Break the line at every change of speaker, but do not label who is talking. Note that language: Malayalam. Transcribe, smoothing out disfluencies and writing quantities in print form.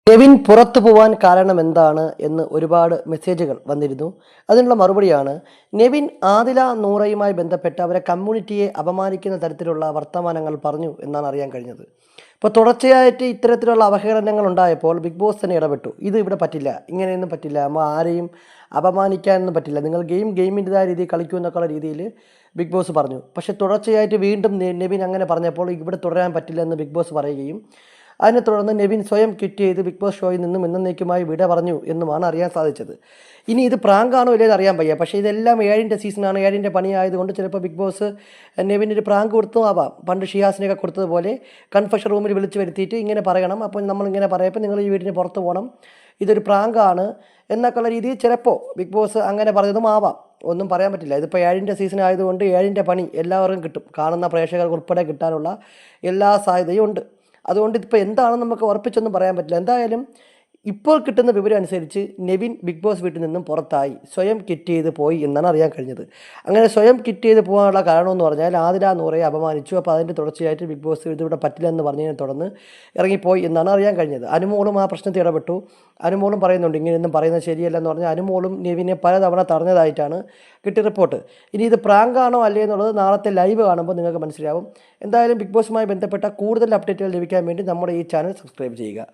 കെവിൻ പുറത്തു പോവാൻ കാരണം എന്താണ് എന്ന് ഒരുപാട് മെസ്സേജുകൾ വന്നിരുന്നു. അതിനുള്ള മറുപടിയാണ് നെവിൻ ആദില നൂറയുമായി ബന്ധപ്പെട്ട് അവരെ കമ്മ്യൂണിറ്റിയെ അപമാനിക്കുന്ന തരത്തിലുള്ള വർത്തമാനങ്ങൾ പറഞ്ഞു എന്നാണ് അറിയാൻ കഴിഞ്ഞത്. ഇപ്പോൾ തുടർച്ചയായിട്ട് ഇത്തരത്തിലുള്ള അവഹേളനങ്ങൾ ഉണ്ടായപ്പോൾ ബിഗ് ബോസ് തന്നെ ഇടപെട്ടു. ഇത് ഇവിടെ പറ്റില്ല, ഇങ്ങനെയൊന്നും പറ്റില്ല, നമ്മൾ ആരെയും അപമാനിക്കാനൊന്നും പറ്റില്ല, നിങ്ങൾ ഗെയിമിൻ്റെതായ രീതിയിൽ കളിക്കൂ എന്നൊക്കെയുള്ള രീതിയിൽ ബിഗ് ബോസ് പറഞ്ഞു. പക്ഷേ തുടർച്ചയായിട്ട് വീണ്ടും നെവിൻ അങ്ങനെ പറഞ്ഞപ്പോൾ ഇവിടെ തുടരാൻ പറ്റില്ല എന്ന് ബിഗ് ബോസ് പറയുകയും അതിനെ തുടർന്ന് നെവിൻ സ്വയം ക്വിറ്റ് ചെയ്ത് ബിഗ് ബോസ് ഷോയിൽ നിന്നും എന്നേക്കുമായി വിട പറഞ്ഞു എന്നുമാണ് അറിയാൻ സാധിച്ചത്. ഇനി ഇത് പ്രാങ്കാണോ ഇല്ലേന്ന് അറിയാൻ വയ്യ. പക്ഷേ ഇതെല്ലാം ഏഴിൻ്റെ സീസണാണ്, ഏഴിൻ്റെ പണിയായതുകൊണ്ട് ചിലപ്പോൾ ബിഗ് ബോസ് നെവിനൊരു പ്രാങ്ക് കൊടുത്തും ആവാം. പണ്ട് ഷിയാസിനെയൊക്കെ കൊടുത്തതുപോലെ കൺഫഷൻ റൂമിൽ വിളിച്ച് വരുത്തിയിട്ട് ഇങ്ങനെ പറയണം, അപ്പോൾ നമ്മളിങ്ങനെ പറയപ്പോൾ നിങ്ങൾ ഈ വീടിന് പുറത്ത് പോകണം, ഇതൊരു പ്രാങ്കാണ് എന്നൊക്കെയുള്ള രീതിയിൽ ചിലപ്പോൾ ബിഗ് ബോസ് അങ്ങനെ പറഞ്ഞതും ആവാം. ഒന്നും പറയാൻ പറ്റില്ല. ഇതിപ്പോൾ ഏഴിൻ്റെ സീസൺ ആയതുകൊണ്ട് ഏഴിൻ്റെ പണി എല്ലാവർക്കും കിട്ടും, കാണുന്ന പ്രേക്ഷകർക്ക് ഉൾപ്പെടെ കിട്ടാനുള്ള എല്ലാ സാധ്യതയും ഉണ്ട്. അതുകൊണ്ട് ഇതിപ്പോൾ എന്താണെന്ന് നമുക്ക് ഉറപ്പിച്ചൊന്നും പറയാൻ പറ്റില്ല. എന്തായാലും ഇപ്പോൾ കിട്ടുന്ന വിവരം അനുസരിച്ച് നെവിൻ ബിഗ് ബോസ് വീട്ടിൽ നിന്നും പുറത്തായി, സ്വയം കിറ്റ് ചെയ്ത് പോയി എന്നാണ് അറിയാൻ കഴിഞ്ഞത്. അങ്ങനെ സ്വയം കിറ്റ് ചെയ്ത് പോകാനുള്ള കാരണമെന്ന് പറഞ്ഞാൽ ആദില നൂറയെ അപമാനിച്ചു. അപ്പോൾ അതിൻ്റെ തുടർച്ചയായിട്ട് ബിഗ് ബോസ് ഇതിവിടെ പറ്റില്ല എന്ന് പറഞ്ഞതിനെ തുടർന്ന് ഇറങ്ങിപ്പോയി എന്നാണ് അറിയാൻ കഴിഞ്ഞത്. അനുമോളും ആ പ്രശ്നത്തിൽ ഇടപെട്ടു. അനുമോളും പറയുന്നുണ്ട് ഇങ്ങനെയൊന്നും പറയുന്നത് ശരിയല്ലെന്ന് പറഞ്ഞാൽ അനുമോളും നെവിനെ പലതവണ തടഞ്ഞതായിട്ടാണ് കിട്ടിയ റിപ്പോർട്ട്. ഇനി ഇത് പ്രാങ്കാണോ അല്ലേ എന്നുള്ളത് നാളത്തെ ലൈവ് കാണുമ്പോൾ നിങ്ങൾക്ക് മനസ്സിലാവും. എന്തായാലും ബിഗ് ബോസുമായി ബന്ധപ്പെട്ട കൂടുതൽ അപ്ഡേറ്റുകൾ ലഭിക്കാൻ വേണ്ടി നമ്മുടെ ഈ ചാനൽ സബ്സ്ക്രൈബ് ചെയ്യുക.